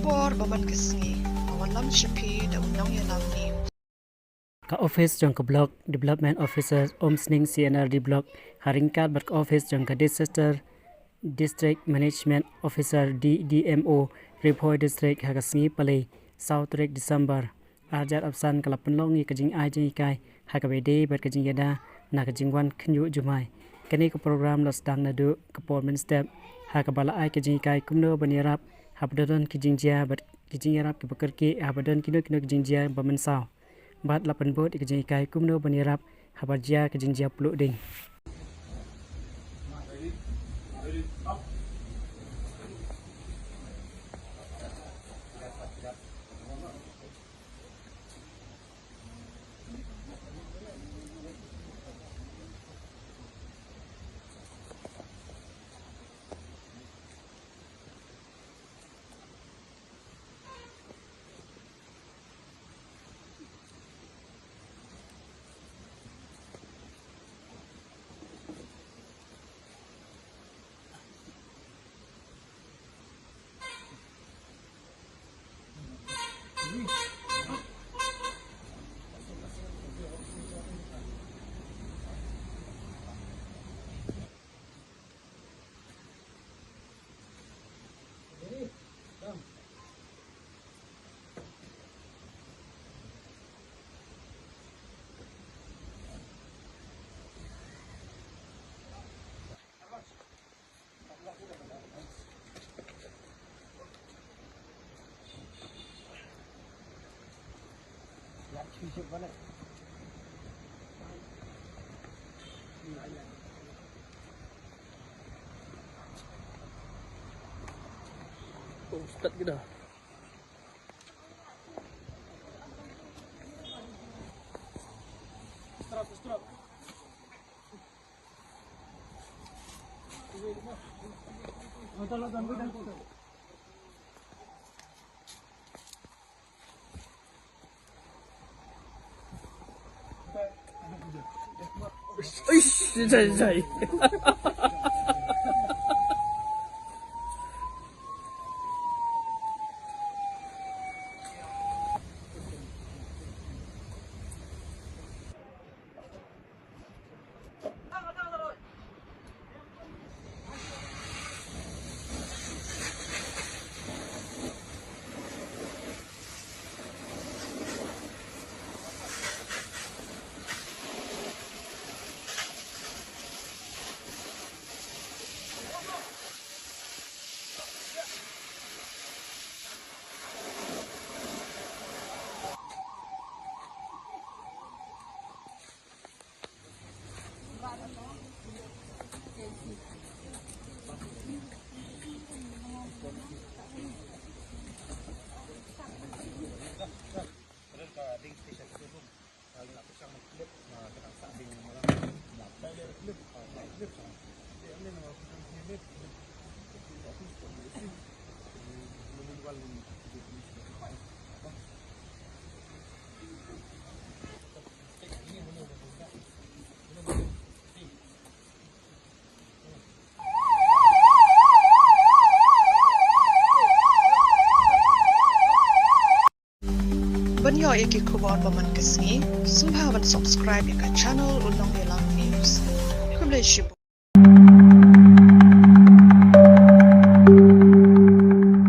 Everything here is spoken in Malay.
Kubor baman kesngi awan lam shipi da unang yalam news. Ka office jong ka block development officer omsning CNRD block haringkat ber office jong ka district management officer DDMO Ripoy district hagasngi palay South Rek December ajar absan kalapan longi kajing ajing kai hakabede ber kajing yada na kajing wan khnyu jumai kani ka program los dang na du ka portman step hakabala ai kajing kai kumno banirap habdon kajing jia ber kajing yarap ki bakarki habdon kino kajing jia baman saw bat lapan bot kajing kai kumno banirap habajia kajing jia pluk ding. Ustaz kita. Strap. Jai. Banyo iki kubor baman kesngi sumha ban subscribe ka channel unang yalam news. Kumle shibu